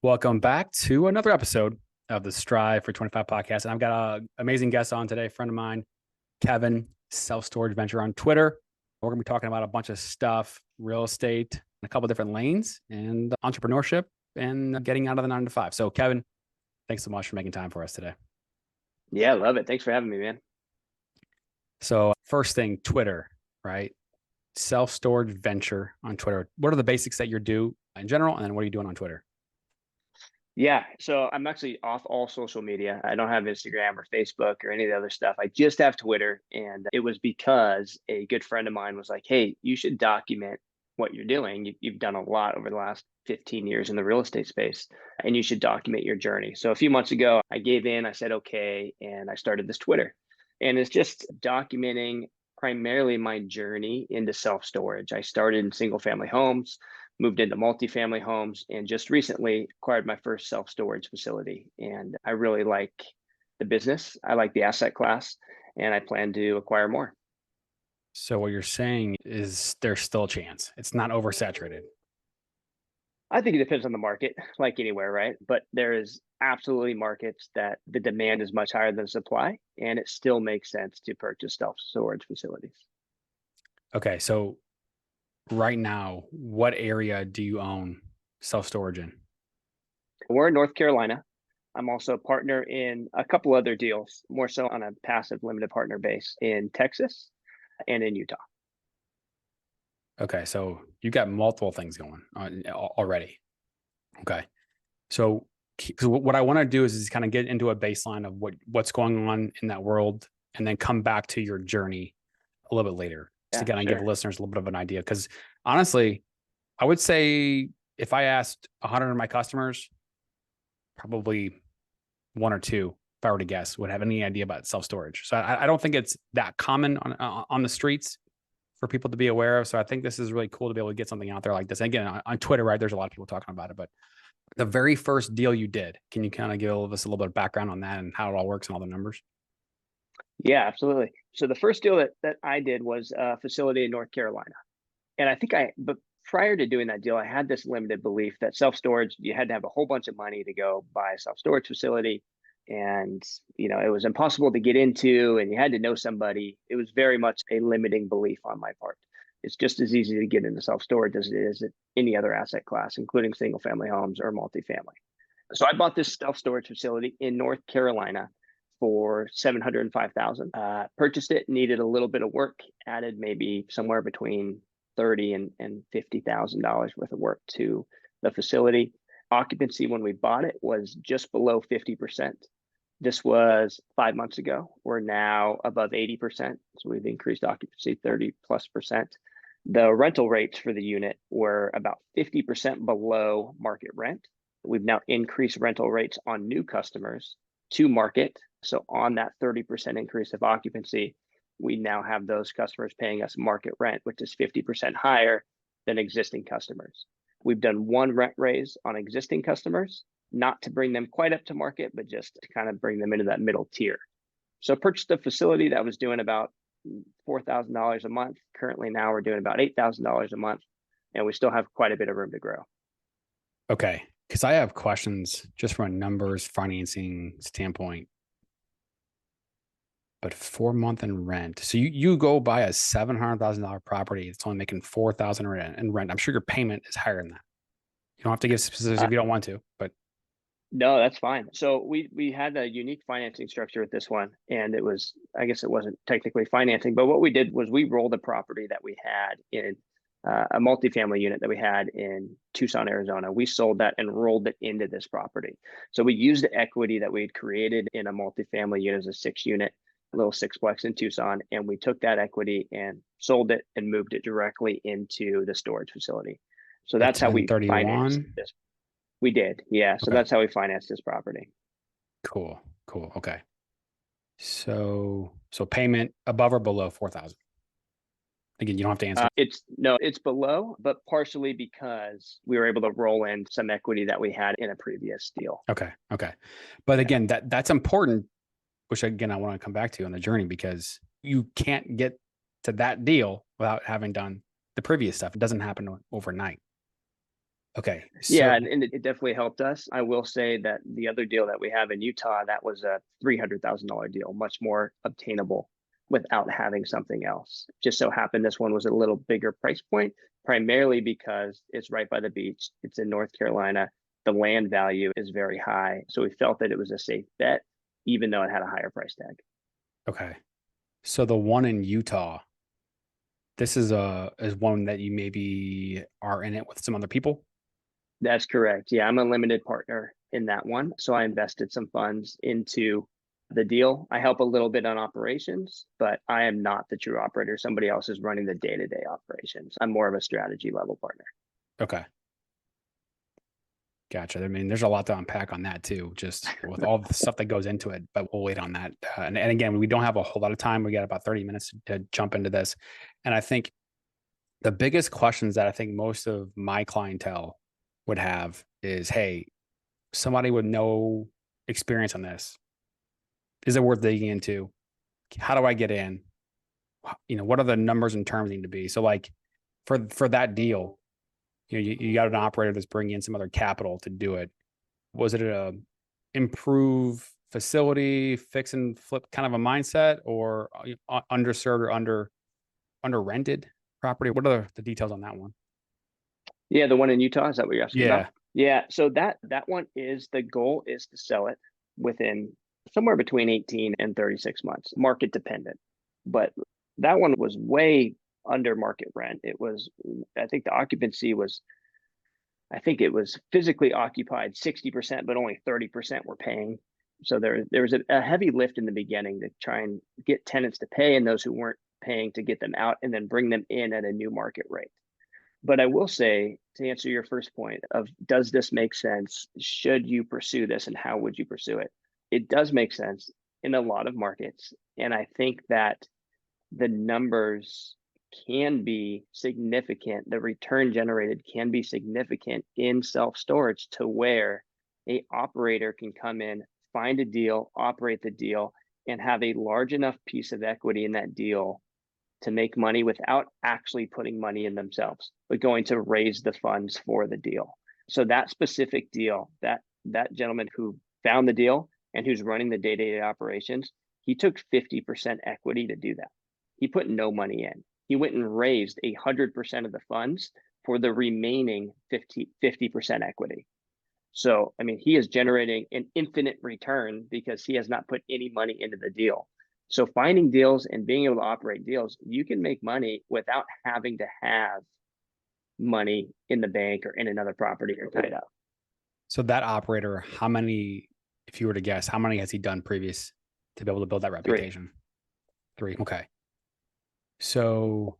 Welcome back to another episode of the Strive for 25 podcast. And I've got an amazing guest on today, a friend of mine, Kevin, self-storage venture on Twitter. We're going to be talking about a bunch of stuff, real estate, a couple of different lanes and entrepreneurship and getting out of the 9 to 5. So Kevin, thanks so much for making time for us today. Yeah, love it. Thanks for having me, man. So first thing, Twitter, right? Self-storage venture on Twitter. What are the basics that you do in general? And then what are you doing on Twitter? Yeah, so I'm actually off all social media. I don't have Instagram or Facebook or any of the other stuff. I just have Twitter. And it was because a good friend of mine was like, hey, you should document what you're doing. You've done a lot over the last 15 years in the real estate space, and you should document your journey. So a few months ago, I gave in, I said, okay, and I started this Twitter. And it's just documenting primarily my journey into self-storage. I started in single family homes, moved into multifamily homes, and just recently acquired my first self-storage facility. And I really like the business. I like the asset class, and I plan to acquire more. So what you're saying is there's still a chance. It's not oversaturated. I think it depends on the market, like anywhere, right? But there is absolutely markets that the demand is much higher than supply, and it still makes sense to purchase self-storage facilities. Okay. So right now, what area do you own self-storage in? We're in North Carolina. I'm also a partner in a couple other deals, more so on a passive limited partner base in Texas and in Utah. Okay. So you got multiple things going on already. Okay. So what I want to do is kind of get into a baseline of what's going on in that world and then come back to your journey a little bit later. Just Yeah, to kind of give sure. listeners a little bit of an idea. Because honestly, I would say if I asked 100 of my customers, probably one or two, if I were to guess, would have any idea about self-storage. So I don't think it's that common on the streets for people to be aware of. So I think this is really cool to be able to get something out there like this. And again, on Twitter, right, there's a lot of people talking about it, but the very first deal you did, can you kind of give us a little bit of background on that and how it all works and all the numbers? Yeah, absolutely. So the first deal that I did was a facility in North Carolina. And but prior to doing that deal, I had this limited belief that self-storage, you had to have a whole bunch of money to go buy a self-storage facility. And, it was impossible to get into and you had to know somebody. It was very much a limiting belief on my part. It's just as easy to get into self-storage as it is any other asset class, including single family homes or multifamily. So I bought this self-storage facility in North Carolina for 705,000. Purchased it, needed a little bit of work, added maybe somewhere between 30 and $50,000 worth of work to the facility. Occupancy when we bought it was just below 50%. This was 5 months ago. We're now above 80%. So we've increased occupancy 30+%. The rental rates for the unit were about 50% below market rent. We've now increased rental rates on new customers to market. So on that 30% increase of occupancy, we now have those customers paying us market rent, which is 50% higher than existing customers. We've done one rent raise on existing customers, not to bring them quite up to market, but just to kind of bring them into that middle tier. So I purchased a facility that was doing about $4,000 a month. Currently now we're doing about $8,000 a month, and we still have quite a bit of room to grow. Okay. Because I have questions just from a numbers financing standpoint. But 4 month in rent. So you go buy a $700,000 property. It's only making $4,000 in rent. I'm sure your payment is higher than that. You don't have to give specifics Uh, if you don't want to, but no, that's fine. So we had a unique financing structure with this one, and I guess it wasn't technically financing, but what we did was we rolled a property that we had in a multifamily unit that we had in Tucson, Arizona. We sold that and rolled it into this property. So we used the equity that we had created in a multifamily unit as a 6 unit, a little sixplex in Tucson, and we took that equity and sold it and moved it directly into the storage facility. So a that's how we financed 1031. this. We did, yeah. So Okay. that's how we financed this property. Cool. Cool. Okay. So payment above or below 4,000. Again, you don't have to answer. It's below, but partially because we were able to roll in some equity that we had in a previous deal. Okay. Okay. But Yeah. again, that's important, which again, I want to come back to on the journey because you can't get to that deal without having done the previous stuff. It doesn't happen overnight. Okay. Yeah, So, and it definitely helped us. I will say that the other deal that we have in Utah, that was a $300,000 deal, much more obtainable without having something else. Just so happened this one was a little bigger price point, primarily because it's right by the beach. It's in North Carolina. The land value is very high. So we felt that it was a safe bet, even though it had a higher price tag. okay. So the one in Utah, this is one that you maybe are in it with some other people. That's correct. Yeah, I'm a limited partner in that one. So I invested some funds into the deal. I help a little bit on operations, but I am not the true operator. Somebody else is running the day-to-day operations. I'm more of a strategy level partner. Okay. Gotcha. I mean, there's a lot to unpack on that too, just with all the stuff that goes into it, but we'll wait on that. And again, we don't have a whole lot of time. We got about 30 minutes to jump into this. And I think the biggest questions that I think most of my clientele would have is, hey, somebody with no experience on this, is it worth digging into? How do I get in? What are the numbers and terms need to be? So like for that deal, you got an operator that's bringing in some other capital to do it. Was it a improve facility, fix and flip kind of a mindset, or underserved or under rented property? What are the details on that one? Yeah, the one in Utah, is that what you're asking about? Yeah. Yeah, so that one is the goal is to sell it within somewhere between 18 and 36 months, market dependent. But that one was way under market rent. It was, I think the occupancy was, I think it was physically occupied 60%, but only 30% were paying. So there was a heavy lift in the beginning to try and get tenants to pay and those who weren't paying to get them out and then bring them in at a new market rate. But I will say, to answer your first point of does this make sense? Should you pursue this and how would you pursue it? It does make sense in a lot of markets. And I think that the numbers can be significant. The return generated can be significant in self-storage to where a operator can come in, find a deal, operate the deal, and have a large enough piece of equity in that deal to make money without actually putting money in themselves, but going to raise the funds for the deal. So that specific deal, that gentleman who found the deal and who's running the day-to-day operations, he took 50% equity to do that. He put no money in. He went and raised 100% of the funds for the remaining 50% equity. So, I mean, he is generating an infinite return because he has not put any money into the deal. So finding deals and being able to operate deals, you can make money without having to have money in the bank or in another property or tied up. So that operator, how many, if you were to guess, how many has he done previous to be able to build that 3. reputation? 3. Okay. So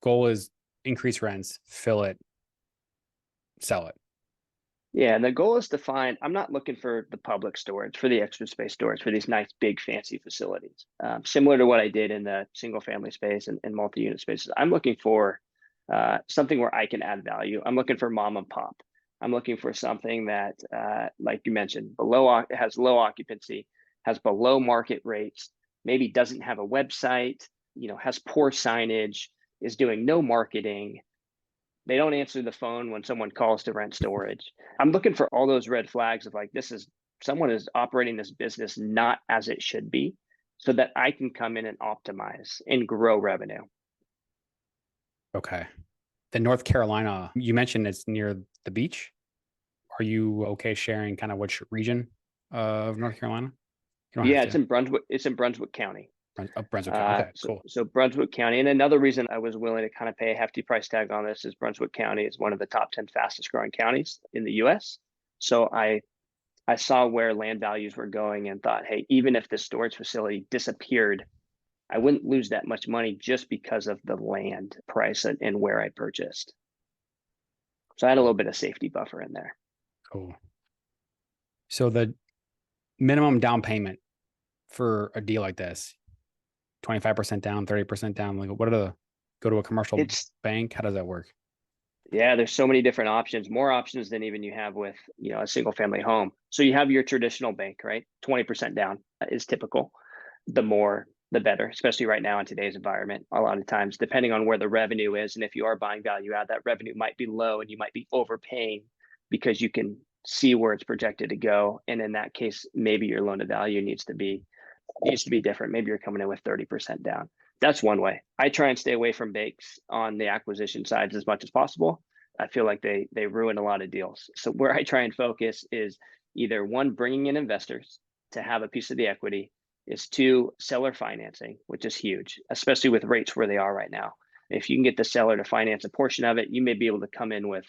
goal is increase rents, fill it, sell it. Yeah, and the goal is to find, I'm not looking for the public storage, for the extra space storage, for these nice, big, fancy facilities. Similar to what I did in the single family space and multi-unit spaces. I'm looking for something where I can add value. I'm looking for mom and pop. I'm looking for something that, like you mentioned, has low occupancy, has below market rates, maybe doesn't have a website, has poor signage, is doing no marketing. They don't answer the phone when someone calls to rent storage. I'm looking for all those red flags of like, someone is operating this business not as it should be so that I can come in and optimize and grow revenue. Okay. The North Carolina, you mentioned it's near the beach. Are you okay sharing kind of which region of North Carolina? You don't have Yeah, it's to. in Brunswick. It's in Brunswick County. Brunswick County. Okay, So, cool. so Brunswick County. And another reason I was willing to kind of pay a hefty price tag on this is Brunswick County is one of the top 10 fastest growing counties in the US. So I saw where land values were going and thought, hey, even if this storage facility disappeared, I wouldn't lose that much money just because of the land price and where I purchased. So I had a little bit of safety buffer in there. Cool. So the minimum down payment for a deal like this, 25% down, 30% down, like what are go to a commercial It's bank? How does that work? Yeah, there's so many different options, more options than even you have with, a single family home. So you have your traditional bank, right? 20% down is typical. The more the better, especially right now in today's environment. A lot of times, depending on where the revenue is, and if you are buying value add, that revenue might be low and you might be overpaying because you can see where it's projected to go. And in that case, maybe your loan to value needs to be different. Maybe you're coming in with 30% down. That's one way. I try and stay away from banks on the acquisition sides as much as possible. I feel like they ruin a lot of deals. So where I try and focus is either one, bringing in investors to have a piece of the equity, is two, seller financing, which is huge, especially with rates where they are right now. If you can get the seller to finance a portion of it, you may be able to come in with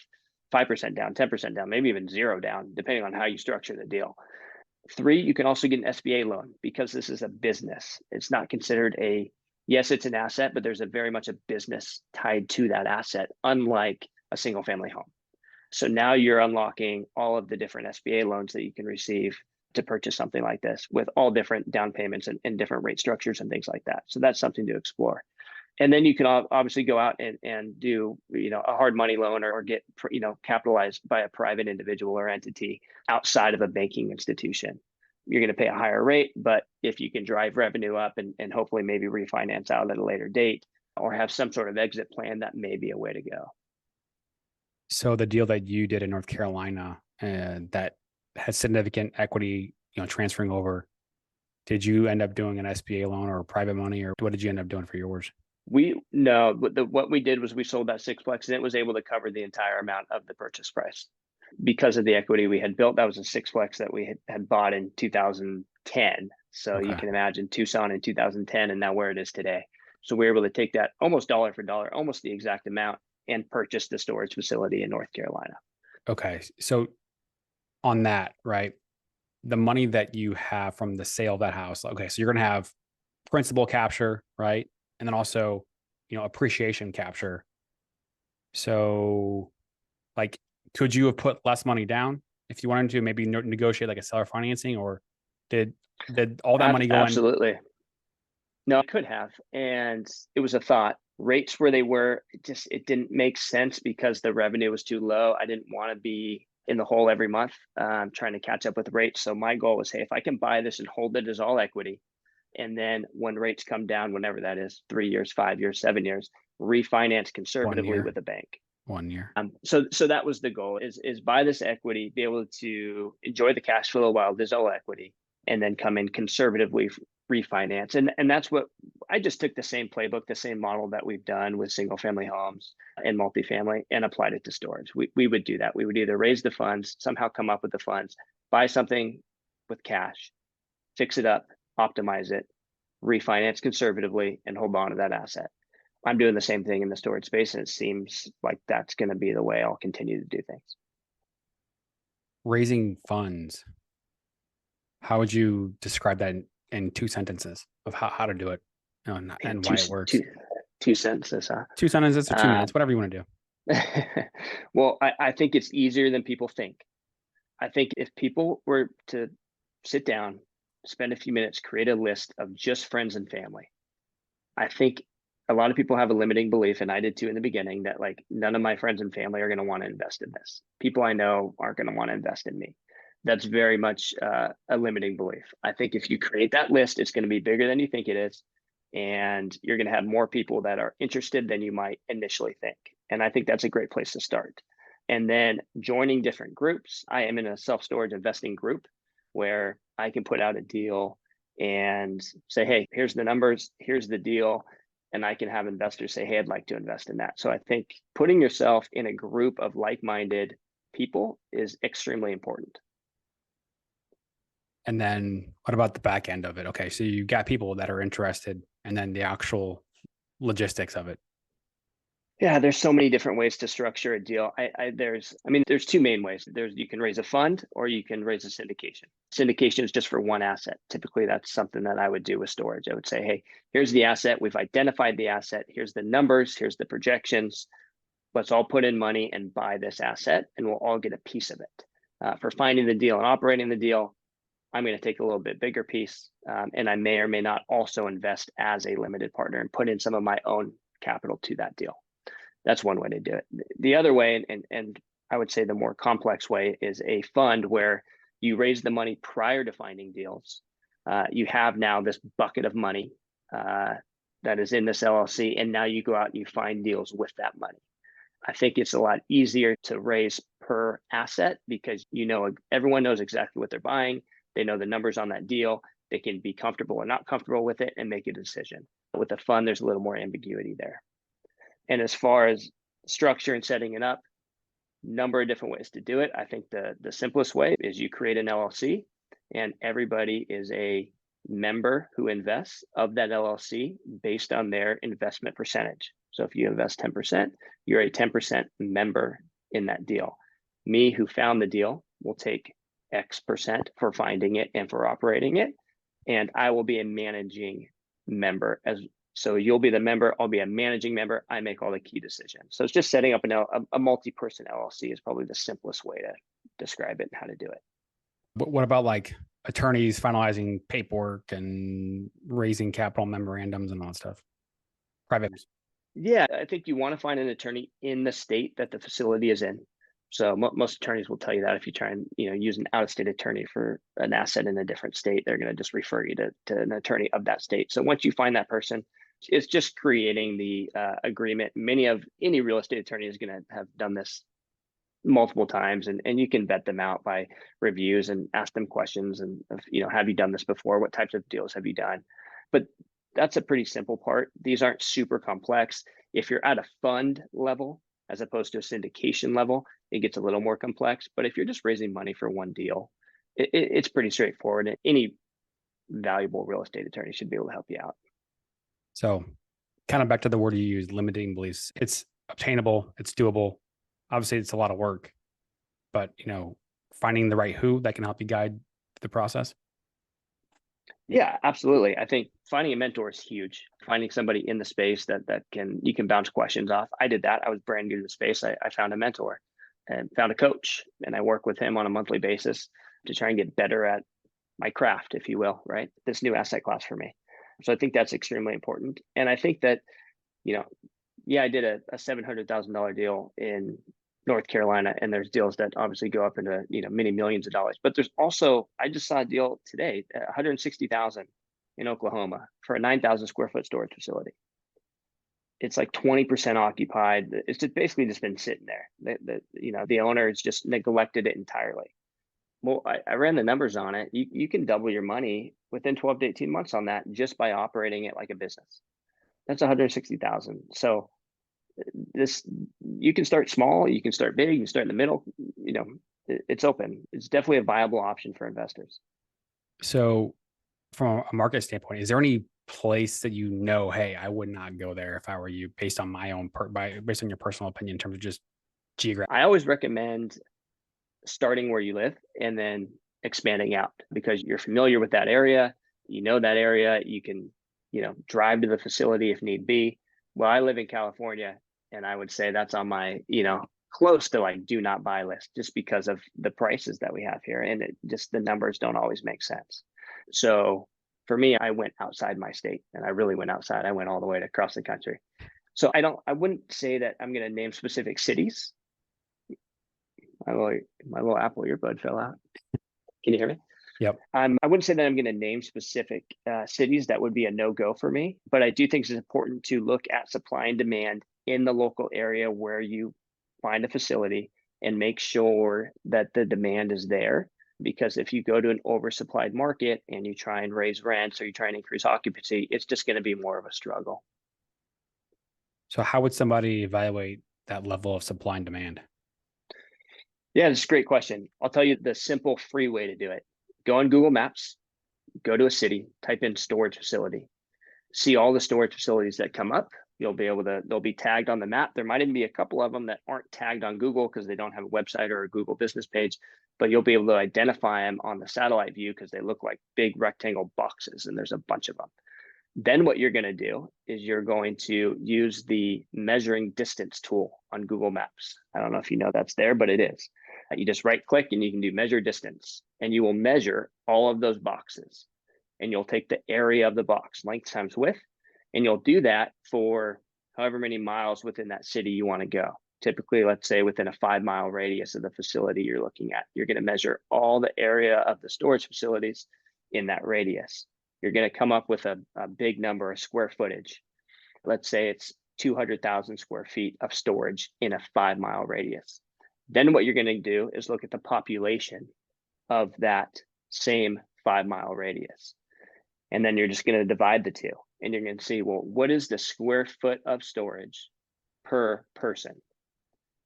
5% down, 10% down, maybe even zero down, depending on how you structure the deal. Three, you can also get an SBA loan because this is a business. It's not considered yes, it's an asset, but there's a very much a business tied to that asset, unlike a single family home. So now you're unlocking all of the different SBA loans that you can receive to purchase something like this with all different down payments and different rate structures and things like that. So that's something to explore. And then you can obviously go out and do, a hard money loan or get, capitalized by a private individual or entity outside of a banking institution. You're going to pay a higher rate, but if you can drive revenue up and hopefully maybe refinance out at a later date or have some sort of exit plan, that may be a way to go. So the deal that you did in North Carolina that had significant equity, transferring over, did you end up doing an SBA loan or private money, or what did you end up doing for yours? What we did was we sold that sixplex and it was able to cover the entire amount of the purchase price because of the equity we had built. That was a sixplex that we had bought in 2010. So you can imagine Tucson in 2010 and now where it is today. So we were able to take that almost dollar for dollar, almost the exact amount, and purchase the storage facility in North Carolina. Okay. So on that, right, the money that you have from the sale of that house, okay, so you're going to have principal capture, right? And then also, appreciation capture. So like, could you have put less money down if you wanted to maybe negotiate like a seller financing, or did all that money go in? Absolutely. No, I could have. And it was a thought. Rates where they were, it didn't make sense because the revenue was too low. I didn't want to be in the hole every month trying to catch up with rates. So my goal was, hey, if I can buy this and hold it as all equity, and then when rates come down, whenever that is, 3 years, 5 years, 7 years, refinance conservatively with the bank. 1 year. So that was the goal: is buy this equity, be able to enjoy the cash flow while there's all equity, and then come in conservatively refinance. And that's what I just took, the same playbook, the same model that we've done with single family homes and multifamily, and applied it to storage. We would do that. We would either raise the funds, somehow come up with the funds, buy something with cash, fix it up, optimize it, refinance conservatively, and hold on to that asset. I'm doing the same thing in the storage space, and it seems like that's going to be the way I'll continue to do things. Raising funds. How would you describe that in 2 sentences of how to do it and why it works? Two sentences, huh? 2 sentences or 2 minutes, whatever you want to do. Well, I think it's easier than people think. I think if people were to sit down, spend a few minutes, create a list of just friends and family, I think a lot of people have a limiting belief, and I did too in the beginning, that like none of my friends and family are going to want to invest in this. People I know aren't going to want to invest in me. That's very much a limiting belief. I think if you create that list, it's going to be bigger than you think it is, and you're going to have more people that are interested than you might initially think. And I think that's a great place to start. And then joining different groups. I am in a self-storage investing group where I can put out a deal and say, hey, here's the numbers, here's the deal. And I can have investors say, hey, I'd like to invest in that. So I think putting yourself in a group of like-minded people is extremely important. And then what about the back end of it? Okay, so you got people that are interested, and then the actual logistics of it. Yeah, there's so many different ways to structure a deal. There's 2 main ways. You can raise a fund or you can raise a syndication. Syndication is just for one asset. Typically, that's something that I would do with storage. I would say, hey, here's the asset. We've identified the asset. Here's the numbers. Here's the projections. Let's all put in money and buy this asset, and we'll all get a piece of it. For finding the deal and operating the deal, I'm going to take a little bit bigger piece, and I may or may not also invest as a limited partner and put in some of my own capital to that deal. That's one way to do it. The other way, and I would say the more complex way, is a fund where you raise the money prior to finding deals. You have now this bucket of money that is in this LLC, and now you go out and you find deals with that money. I think it's a lot easier to raise per asset because everyone knows exactly what they're buying. They know the numbers on that deal. They can be comfortable or not comfortable with it and make a decision. With a fund, there's a little more ambiguity there. And as far as structure and setting it up, number of different ways to do it. I think the simplest way is you create an LLC and everybody is a member who invests of that LLC based on their investment percentage. So if you invest 10%, you're a 10% member in that deal. Me, who found the deal, will take X% for finding it and for operating it. And I will be a managing member. So you'll be the member, I'll be a managing member. I make all the key decisions. So it's just setting up a multi-person LLC is probably the simplest way to describe it and how to do it. But what about like attorneys finalizing paperwork and raising capital memorandums and all that stuff? Private. Yeah, I think you want to find an attorney in the state that the facility is in. So most attorneys will tell you that if you try and use an out-of-state attorney for an asset in a different state, they're going to just refer you to an attorney of that state. So once you find that person, it's just creating the agreement. Any real estate attorney is going to have done this multiple times, and you can vet them out by reviews and ask them questions and have you done this before? What types of deals have you done? But that's a pretty simple part. These aren't super complex. If you're at a fund level as opposed to a syndication level, it gets a little more complex. But if you're just raising money for one deal, it's pretty straightforward. And any valuable real estate attorney should be able to help you out. So kind of back to the word you used, limiting beliefs. It's obtainable, it's doable. Obviously, it's a lot of work, but finding the right who that can help you guide the process. Yeah, absolutely. I think finding a mentor is huge. Finding somebody in the space that you can bounce questions off. I did that. I was brand new to the space. I found a mentor and found a coach, and I work with him on a monthly basis to try and get better at my craft, if you will, right? This new asset class for me. So I think that's extremely important. And I think that, I did a $700,000 deal in North Carolina, and there's deals that obviously go up into many millions of dollars. But there's also, I just saw a deal today, 160,000 in Oklahoma for a 9,000 square foot storage facility. It's like 20% occupied. It's just basically just been sitting there. The owner has just neglected it entirely. Well, I ran the numbers on it. You can double your money within 12 to 18 months on that just by operating it like a business. That's 160,000. So you can start small, you can start big, you can start in the middle. It's open. It's definitely a viable option for investors. So from a market standpoint, is there any place that hey, I would not go there if I were you, based on my own based on your personal opinion in terms of just geographic? I always recommend starting where you live and then expanding out because you're familiar with that area. That area, you can drive to the facility if need be. Well, I live in California, and I would say that's on my, close to like do not buy list just because of the prices that we have here. And the numbers don't always make sense. So for me, I went outside my state, and I really went outside. I went all the way across the country. So I wouldn't say that I'm going to name specific cities. My little Apple earbud fell out. Can you hear me? Yep. I wouldn't say that I'm going to name specific cities. That would be a no-go for me. But I do think it's important to look at supply and demand in the local area where you find a facility and make sure that the demand is there. Because if you go to an oversupplied market and you try and raise rents or you try and increase occupancy, it's just going to be more of a struggle. So how would somebody evaluate that level of supply and demand? Yeah, that's a great question. I'll tell you the simple free way to do it. Go on Google Maps, go to a city, type in storage facility, see all the storage facilities that come up. They'll be tagged on the map. There might even be a couple of them that aren't tagged on Google because they don't have a website or a Google business page, but you'll be able to identify them on the satellite view because they look like big rectangle boxes, and there's a bunch of them. Then what you're going to do is you're going to use the measuring distance tool on Google Maps. I don't know if you know that's there, but it is. You just right click and you can do measure distance, and you will measure all of those boxes, and you'll take the area of the box, length times width, and you'll do that for however many miles within that city you want to go. Typically, let's say within a 5-mile radius of the facility you're looking at, you're going to measure all the area of the storage facilities in that radius. You're going to come up with a big number of square footage. Let's say it's 200,000 square feet of storage in a 5-mile radius. Then what you're going to do is look at the population of that same 5-mile radius. And then you're just going to divide the two. And you're going to see, well, what is the square foot of storage per person?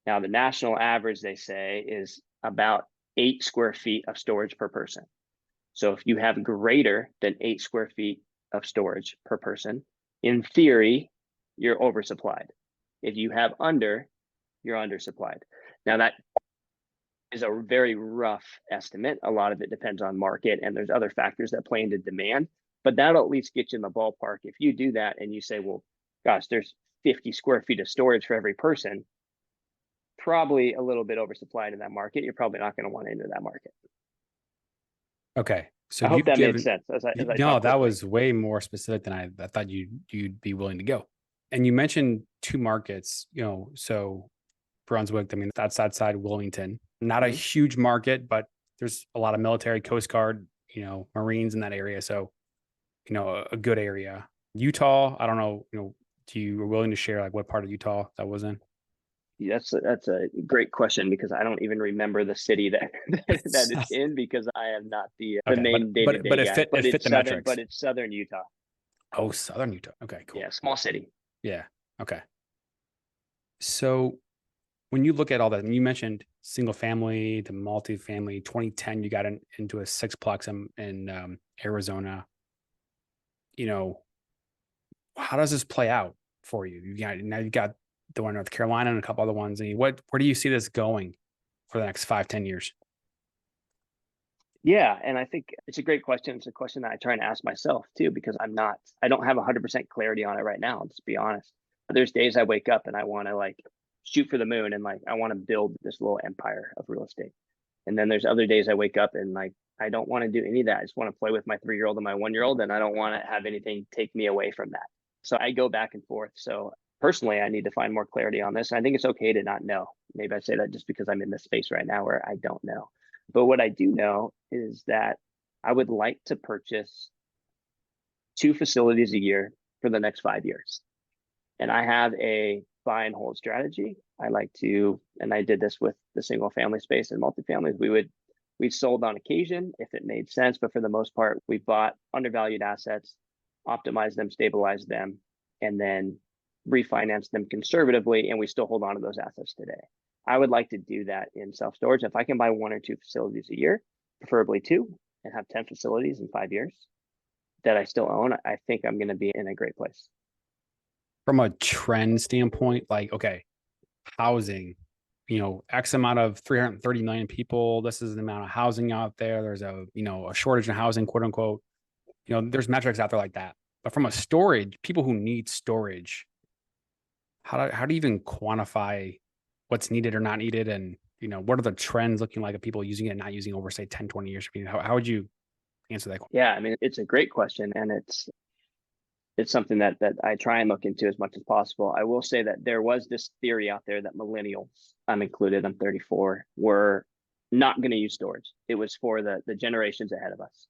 Now, the national average, they say, is about 8 square feet of storage per person. So if you have greater than 8 square feet of storage per person, in theory, you're oversupplied. If you have under, you're undersupplied. Now, that is a very rough estimate. A lot of it depends on market, and there's other factors that play into demand, but that'll at least get you in the ballpark. If you do that and you say, well, gosh, there's 50 square feet of storage for every person, probably a little bit oversupplied in that market. You're probably not going to want to enter that market. Okay. So I hope you've that made given, sense. no, that was way more specific than I thought you'd be willing to go. And you mentioned 2 markets, so Brunswick, I mean, that's outside Wilmington, not a huge market, but there's a lot of military, Coast Guard, Marines in that area. So, a good area. Utah, I don't know, do you are willing to share like what part of Utah that was in? That's a great question, because I don't even remember the city that that it's in, because I am not the Okay, main day-to-day it guy. fit But it fit it's the southern, metrics. but it's southern Utah. Oh, southern Utah. Okay, cool. Yeah, small city. Yeah. Okay. So when you look at all that, and you mentioned single family, the multifamily, 2010, you got into a 6-plex in Arizona. How does this play out for you? Now you got the one in North Carolina and a couple other ones. And where do you see this going for the next 5-10 years? Yeah, and I think it's a great question. It's a question that I try and ask myself too, because I don't have 100% clarity on it right now. Let's be honest. There's days I wake up and I want to like shoot for the moon, and like I want to build this little empire of real estate. And then there's other days I wake up and like I don't want to do any of that. I just want to play with my 3-year-old and my 1-year-old, and I don't want to have anything take me away from that. So I go back and forth. So personally, I need to find more clarity on this. I think it's okay to not know. Maybe I say that just because I'm in this space right now where I don't know. But what I do know is that I would like to purchase 2 facilities a year for the next 5 years. And I have a buy and hold strategy. I like to, and I did this with the single family space and multifamily. We sold on occasion if it made sense, but for the most part, we bought undervalued assets, optimized them, stabilized them, and then refinanced them conservatively. And we still hold on to those assets today. I would like to do that in self-storage. If I can buy 1 or 2 facilities a year, preferably 2, and have 10 facilities in 5 years that I still own, I think I'm going to be in a great place. From a trend standpoint, like, okay, housing, X amount of 330 million people. This is the amount of housing out there. There's a shortage in housing, quote unquote. There's metrics out there like that. But from a storage, people who need storage, how do you even quantify what's needed or not needed? And, what are the trends looking like of people using it and not using over, say, 10, 20 years? How would you answer that question? Yeah, I mean, it's a great question, and it's something that I try and look into as much as possible. I will say that there was this theory out there that millennials, I'm included, I'm 34, were not going to use storage. It was for the generations ahead of us.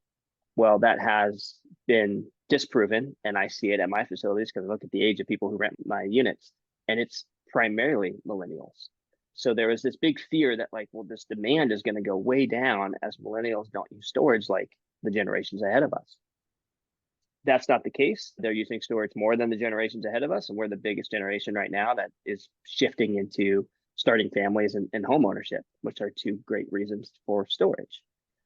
Well, that has been disproven, and I see it at my facilities because I look at the age of people who rent my units, and it's primarily millennials. So there was this big fear that like, well, this demand is going to go way down as millennials don't use storage like the generations ahead of us. That's not the case. They're using storage more than the generations ahead of us, and we're the biggest generation right now that is shifting into starting families and home ownership, which are 2 great reasons for storage.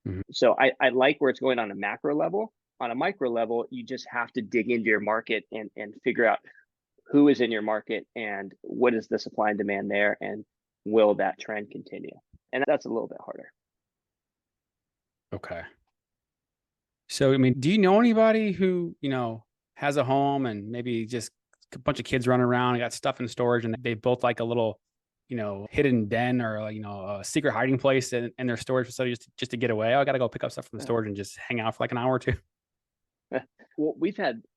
Mm-hmm. So I like where it's going on a macro level. On a micro level, you just have to dig into your market and figure out who is in your market and what is the supply and demand there, and will that trend continue? And that's a little bit harder. Okay. So, I mean, do you know anybody who, has a home and maybe just a bunch of kids running around and got stuff in storage, and they built like a little, hidden den or, a secret hiding place in their storage facility just to get away? Oh, I got to go pick up stuff from the storage and just hang out for like an hour or 2. Well,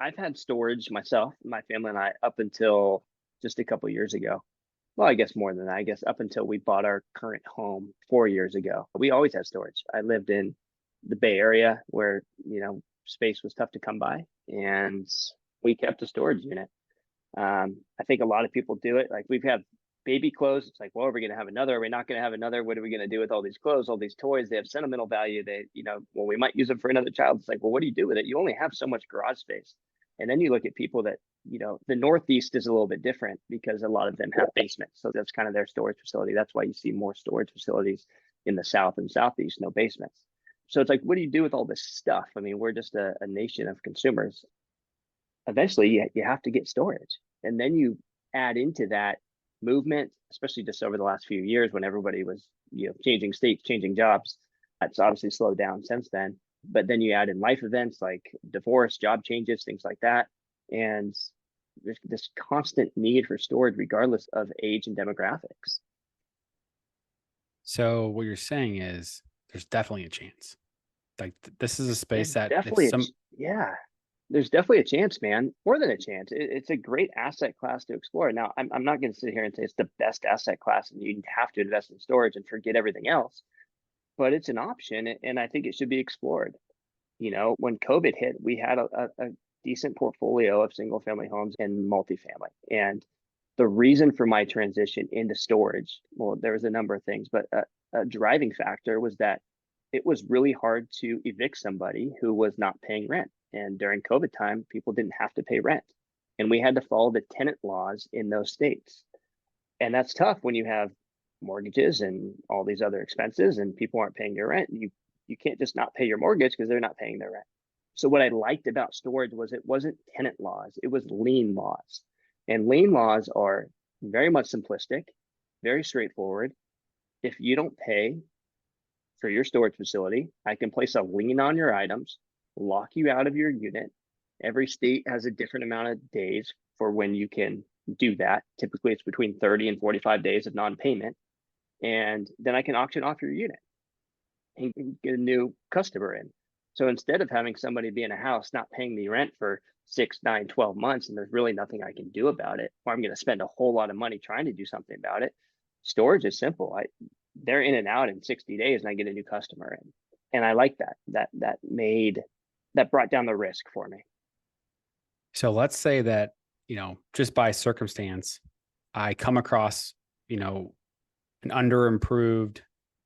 I've had storage myself, my family and I, up until just a couple of years ago. Well, I guess more than that. I guess up until we bought our current home 4 years ago. We always had storage. I lived in the Bay Area where, space was tough to come by, and we kept a storage unit. I think a lot of people do it. Like we've had baby clothes. It's like, well, are we going to have another? Are we not going to have another? What are we going to do with all these clothes, all these toys? They have sentimental value. They, well, we might use them for another child. It's like, well, what do you do with it? You only have so much garage space. And then you look at people that, the Northeast is a little bit different because a lot of them have basements. So that's kind of their storage facility. That's why you see more storage facilities in the South and Southeast, no basements. So it's like, what do you do with all this stuff? I mean, we're just a nation of consumers. Eventually you have to get storage. And then you add into that movement, especially just over the last few years when everybody was, changing states, changing jobs. That's obviously slowed down since then. But then you add in life events like divorce, job changes, things like that. And there's this constant need for storage regardless of age and demographics. So what you're saying is there's definitely a chance. Like this is a space that Definitely, yeah, there's definitely a chance, man. More than a chance. It's a great asset class to explore. Now, I'm not going to sit here and say it's the best asset class and you have to invest in storage and forget everything else, but it's an option, and I think it should be explored. When COVID hit, we had a decent portfolio of single family homes and multifamily. And the reason for my transition into storage, well, there was a number of things, but a driving factor was that it was really hard to evict somebody who was not paying rent. And during COVID time, people didn't have to pay rent. And we had to follow the tenant laws in those states. And that's tough when you have mortgages and all these other expenses and people aren't paying your rent. You can't just not pay your mortgage because they're not paying their rent. So what I liked about storage was it wasn't tenant laws, it was lien laws. And lien laws are very much simplistic, very straightforward. If you don't pay for your storage facility, I can place a lien on your items, lock you out of your unit. Every state has a different amount of days for when you can do that. Typically, it's between 30 and 45 days of non-payment. And then I can auction off your unit and get a new customer in. So instead of having somebody be in a house not paying me rent for 6, 9, 12 months, and there's really nothing I can do about it, or I'm going to spend a whole lot of money trying to do something about it, storage is simple. They're in and out in 60 days and I get a new customer in. And I like that brought down the risk for me. So let's say that, just by circumstance, I come across, an underimproved,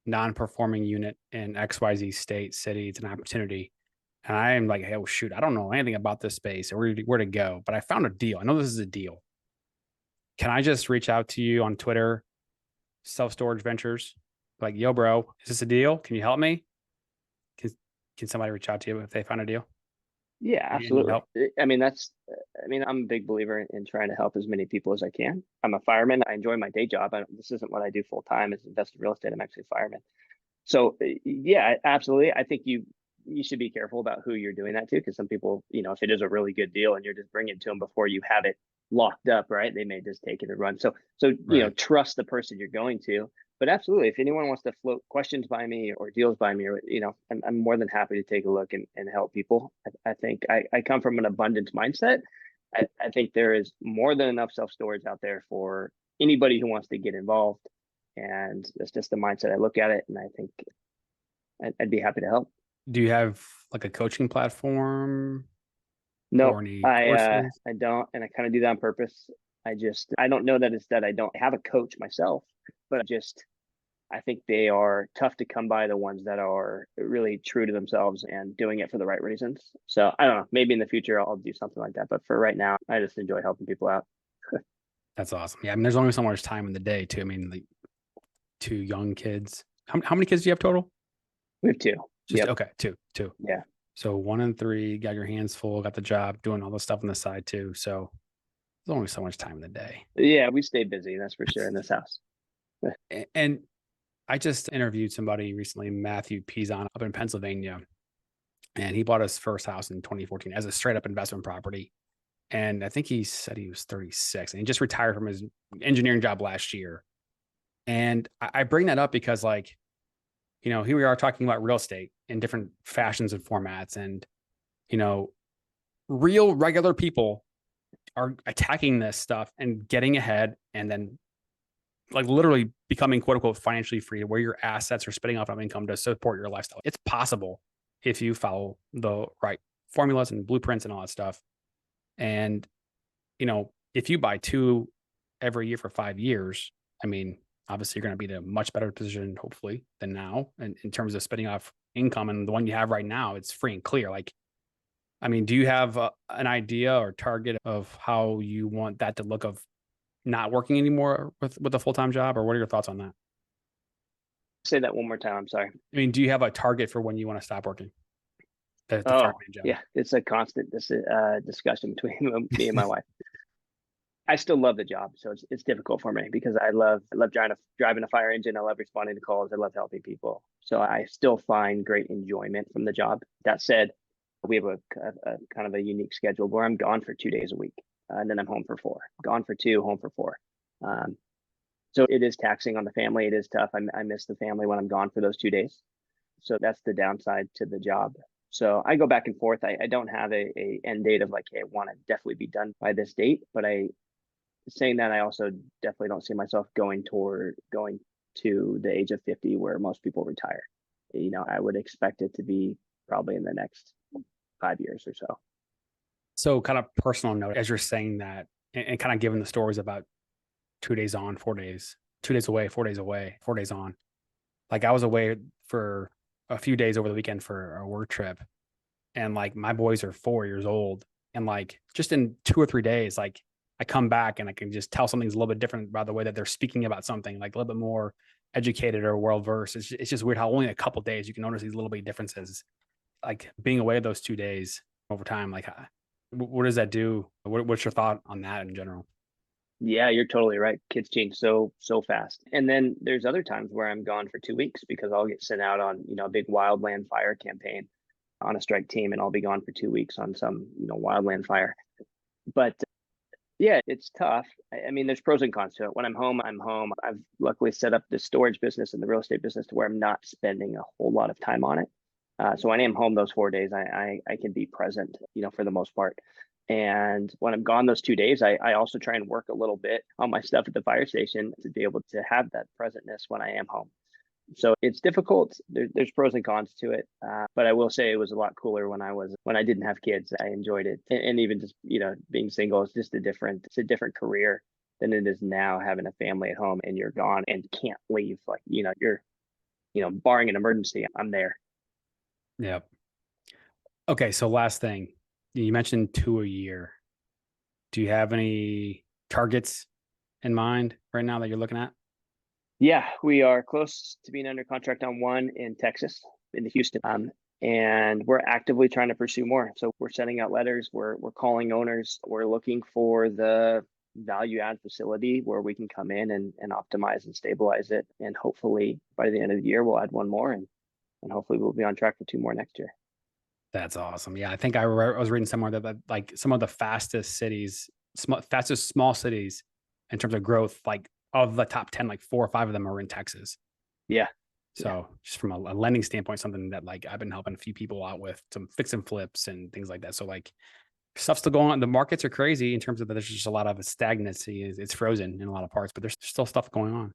non-performing unit in XYZ state, city. It's an opportunity. And I am like, hey, oh, shoot, I don't know anything about this space or where to go, but I found a deal. I know this is a deal. Can I just reach out to you on Twitter, Self-Storage Ventures, like, yo, bro, is this a deal? Can you help me? Can somebody reach out to you if they find a deal? Yeah, absolutely. I'm a big believer in trying to help as many people as I can. I'm a fireman. I enjoy my day job. This isn't what I do full time, is invest in real estate. I'm actually a fireman. So yeah, absolutely. I think you should be careful about who you're doing that to, because some people, if it is a really good deal and you're just bringing it to them before you have it locked up, right, they may just take it and run. So right. Trust the person you're going to. But absolutely, if anyone wants to float questions by me or deals by me, or I'm more than happy to take a look and help people. I think I come from an abundance mindset. I think there is more than enough self-storage out there for anybody who wants to get involved, and that's just the mindset I look at it. And I think I'd be happy to help. Do you have like a coaching platform? No, I don't, and I kind of do that on purpose. I don't know that it's that I don't have a coach myself, but I think they are tough to come by, the ones that are really true to themselves and doing it for the right reasons. So I don't know, maybe in the future I'll do something like that. But for right now, I just enjoy helping people out. That's awesome. Yeah. There's only so much time in the day too. Like 2 young kids. How many kids do you have total? We have 2. Yep. Okay. Two. Yeah. So 1 and 3, got your hands full, got the job, doing all the stuff on the side too. So there's only so much time in the day. Yeah, we stay busy, that's for sure, in this house. And I just interviewed somebody recently, Matthew Pizon, up in Pennsylvania, and he bought his first house in 2014 as a straight up investment property. And I think he said he was 36 and he just retired from his engineering job last year. And I bring that up because, like, here we are talking about real estate in different fashions and formats. And, real regular people are attacking this stuff and getting ahead, and then like literally becoming quote unquote financially free, where your assets are spitting off of income to support your lifestyle. It's possible if you follow the right formulas and blueprints and all that stuff. And, if you buy two every year for 5 years, I mean, obviously you're going to be in a much better position, hopefully, than now. And in terms of spending off income, and the one you have right now, it's free and clear. Like, I mean, do you have an idea or target of how you want that to look of not working anymore with a full-time job, or what are your thoughts on that? Say that one more time. I'm sorry. I mean, do you have a target for when you want to stop working the Oh, fireman job? yeah. It's a constant discussion between me and my wife. I still love the job, so it's difficult for me because I love driving a fire engine. I love responding to calls. I love helping people. So I still find great enjoyment from the job. That said, we have a kind of a unique schedule where I'm gone for 2 days a week, and then I'm home for four. Gone for two, home for four. So it is taxing on the family. It is tough. I miss the family when I'm gone for those 2 days. So that's the downside to the job. So I go back and forth. I don't have a end date of like, hey, I want to definitely be done by this date. But saying that, I also definitely don't see myself going to the age of 50 where most people retire. I would expect it to be probably in the next 5 years or so. So kind of personal note, as you're saying that, and kind of giving the stories about 2 days on, 4 days, 2 days away, 4 days away, 4 days on. Like I was away for a few days over the weekend for a work trip, and like my boys are 4 years old, and like just in 2 or 3 days, like I come back and I can just tell something's a little bit different by the way that they're speaking about something, like a little bit more educated or well versed. It's just weird how only a couple days you can notice these little bit differences. Like being away those 2 days over time, like what does that do? What's your thought on that in general? Yeah, you're totally right. Kids change so fast. And then there's other times where I'm gone for 2 weeks because I'll get sent out on, a big wildland fire campaign on a strike team, and I'll be gone for 2 weeks on some, wildland fire. But yeah, it's tough. I mean, there's pros and cons to it. When I'm home, I'm home. I've luckily set up the storage business and the real estate business to where I'm not spending a whole lot of time on it. So when I am home those 4 days, I can be present, for the most part. And when I'm gone those 2 days, I also try and work a little bit on my stuff at the fire station to be able to have that presentness when I am home. So it's difficult. There's pros and cons to it, but I will say it was a lot cooler when I didn't have kids. I enjoyed it, and even just being single is just it's a different career than it is now having a family at home and you're gone and can't leave. Like you're barring an emergency, I'm there. Yeah. Okay. So last thing, you mentioned two a year. Do you have any targets in mind right now that you're looking at? Yeah, we are close to being under contract on one in Texas, in the Houston. And we're actively trying to pursue more. So we're sending out letters. We're calling owners. We're looking for the value add facility where we can come in and optimize and stabilize it. And hopefully by the end of the year, we'll add one more, and hopefully we'll be on track for two more next year. That's awesome. Yeah, I think I was reading somewhere that like some of the fastest cities, fastest small cities in terms of growth, like of the top 10, like 4 or 5 of them are in Texas. Yeah. So just from a lending standpoint, something that like I've been helping a few people out with some fix and flips and things like that. So like stuff's still going on. The markets are crazy in terms of that there's just a lot of stagnancy. It's frozen in a lot of parts, but there's still stuff going on.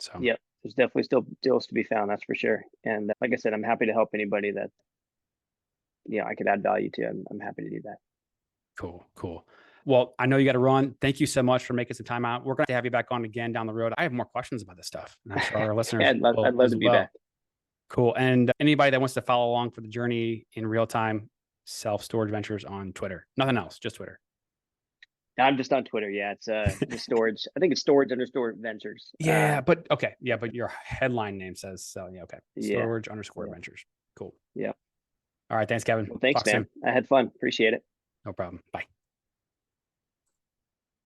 So Yep. There's definitely still deals to be found. That's for sure. And like I said, I'm happy to help anybody that, I could add value to. I'm happy to do that. cool, cool. Well, I know you got to run. Thank you so much for making some time out. We're going to have you back on again down the road. I have more questions about this stuff, and I'm sure our Yeah, listeners I'd will love as to be well. back. Cool. And anybody that wants to follow along for the journey in real time, Self Storage Ventures on Twitter. Nothing else, just Twitter. I'm just on Twitter. Yeah, it's the storage. I think it's storage_ventures. Yeah, but okay. Yeah, but your headline name says so. Yeah, okay. Yeah, Storage_ventures. yeah, Cool. yeah. All right. Thanks, Kevin. Well, thanks, Talk soon. man. I had fun. Appreciate it. No problem. Bye.